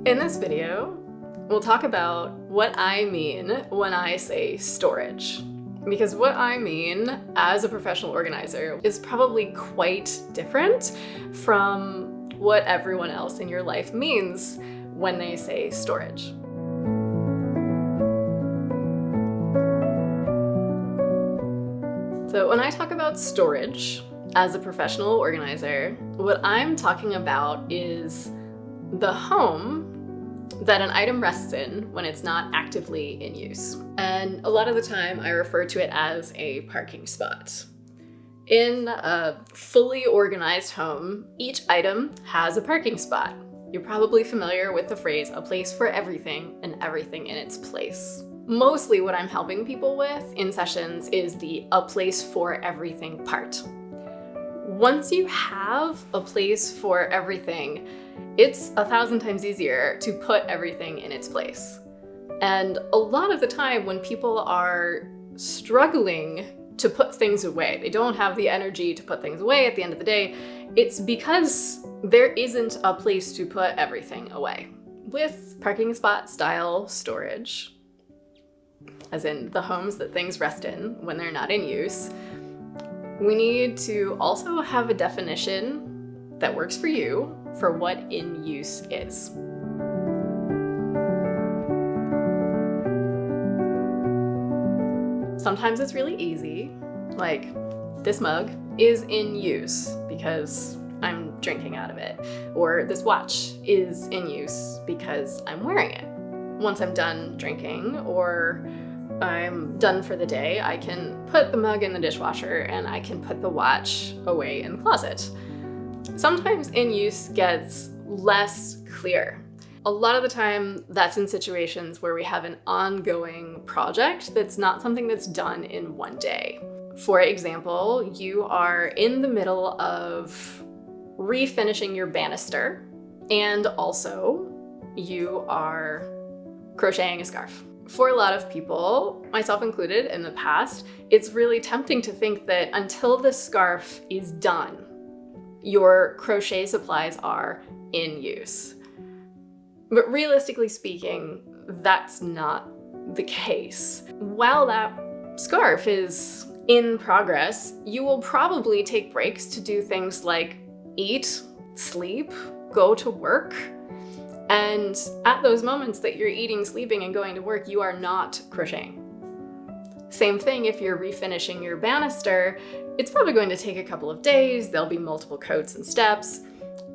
In this video, we'll talk about what I mean when I say storage. Because what I mean as a professional organizer is probably quite different from what everyone else in your life means when they say storage. So when I talk about storage as a professional organizer, what I'm talking about is the home that an item rests in when it's not actively in use. And a lot of the time I refer to it as a parking spot. In a fully organized home, each item has a parking spot. You're probably familiar with the phrase, a place for everything and everything in its place. Mostly what I'm helping people with in sessions is the a place for everything part. Once you have a place for everything, it's 1,000 times easier to put everything in its place. And a lot of the time when people are struggling to put things away, they don't have the energy to put things away at the end of the day, it's because there isn't a place to put everything away. With parking spot style storage, as in the homes that things rest in when they're not in use, we need to also have a definition that works for you for what in use is. Sometimes it's really easy, like this mug is in use because I'm drinking out of it, or this watch is in use because I'm wearing it. Once I'm done drinking or I'm done for the day, I can put the mug in the dishwasher and I can put the watch away in the closet. Sometimes in use gets less clear. A lot of the time that's in situations where we have an ongoing project that's not something that's done in one day. For example, you are in the middle of refinishing your banister and also you are crocheting a scarf. For a lot of people, myself included in the past, it's really tempting to think that until the scarf is done, your crochet supplies are in use. But realistically speaking, that's not the case. While that scarf is in progress, you will probably take breaks to do things like eat, sleep, go to work. And at those moments that you're eating, sleeping, and going to work, you are not crocheting. Same thing if you're refinishing your banister, it's probably going to take a couple of days, there'll be multiple coats and steps,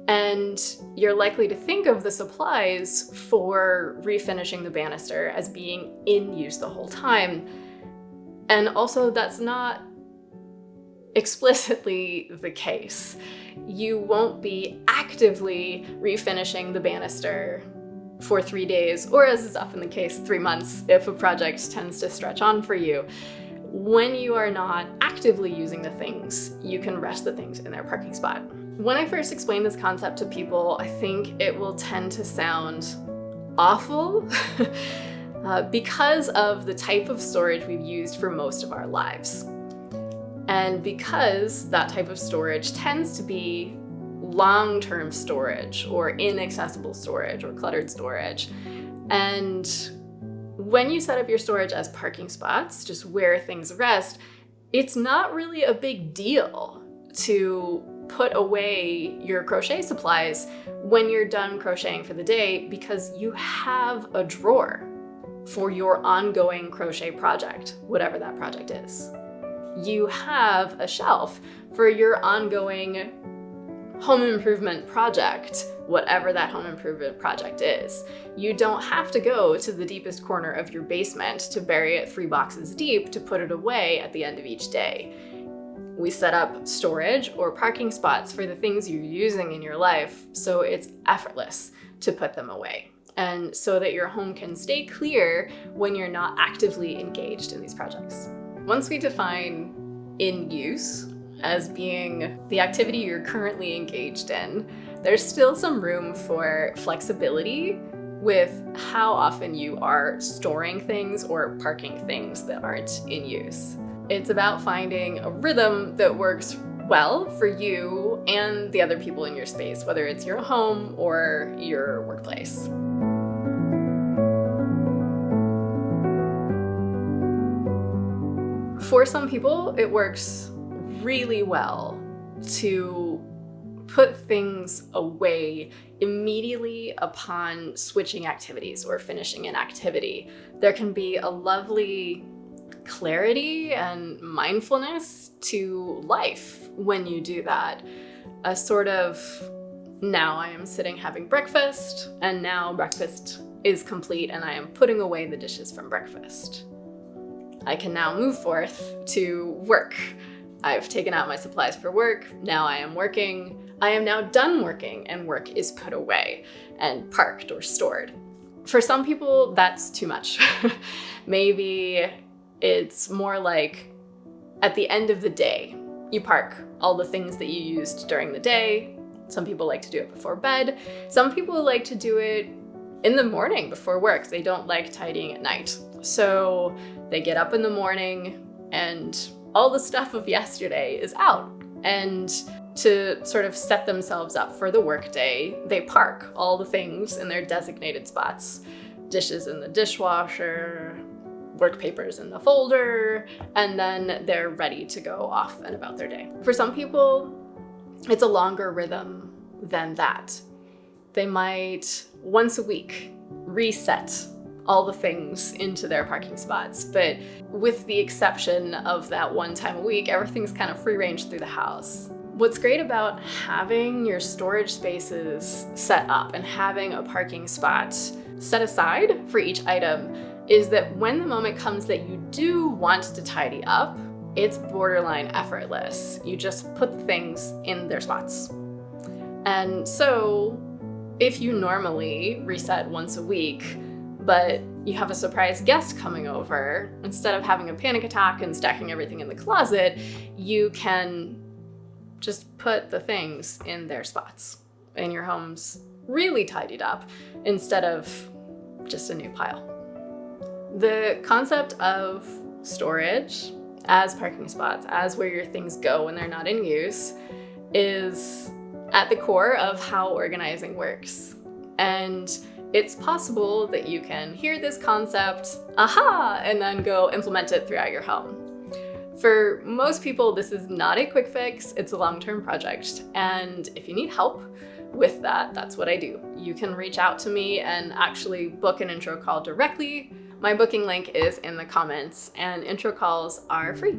and you're likely to think of the supplies for refinishing the banister as being in use the whole time. And also that's not explicitly the case. You won't be actively refinishing the banister for 3 days, or as is often the case, 3 months if a project tends to stretch on for you. When you are not actively using the things, you can rest the things in their parking spot. When I first explain this concept to people, I think it will tend to sound awful because of the type of storage we've used for most of our lives. And because that type of storage tends to be long-term storage or inaccessible storage or cluttered storage. And when you set up your storage as parking spots, just where things rest, it's not really a big deal to put away your crochet supplies when you're done crocheting for the day because you have a drawer for your ongoing crochet project, whatever that project is. You have a shelf for your ongoing home improvement project, whatever that home improvement project is. You don't have to go to the deepest corner of your basement to bury it 3 boxes deep to put it away at the end of each day. We set up storage or parking spots for the things you're using in your life so it's effortless to put them away, and so that your home can stay clear when you're not actively engaged in these projects. Once we define in use as being the activity you're currently engaged in, there's still some room for flexibility with how often you are storing things or parking things that aren't in use. It's about finding a rhythm that works well for you and the other people in your space, whether it's your home or your workplace. For some people, it works really well to put things away immediately upon switching activities or finishing an activity. There can be a lovely clarity and mindfulness to life when you do that. A sort of, now I am sitting having breakfast, and now breakfast is complete and I am putting away the dishes from breakfast. I can now move forth to work. I've taken out my supplies for work, now I am working. I am now done working and work is put away and parked or stored. For some people, that's too much. Maybe it's more like at the end of the day, you park all the things that you used during the day. Some people like to do it before bed. Some people like to do it in the morning before work. They don't like tidying at night. So they get up in the morning and all the stuff of yesterday is out. And to sort of set themselves up for the workday, they park all the things in their designated spots. Dishes in the dishwasher, work papers in the folder, and then they're ready to go off and about their day. For some people, it's a longer rhythm than that. They might once a week reset all the things into their parking spots, but with the exception of that one time a week, everything's kind of free range through the house. What's great about having your storage spaces set up and having a parking spot set aside for each item is that when the moment comes that you do want to tidy up, it's borderline effortless. You just put the things in their spots. And so if you normally reset once a week, but you have a surprise guest coming over, instead of having a panic attack and stacking everything in the closet, you can just put the things in their spots and your home's really tidied up instead of just a new pile. The concept of storage as parking spots, as where your things go when they're not in use, is at the core of how organizing works. And it's possible that you can hear this concept, aha, and then go implement it throughout your home. For most people, this is not a quick fix, it's a long-term project. And if you need help with that, that's what I do. You can reach out to me and actually book an intro call directly. My booking link is in the comments, and intro calls are free.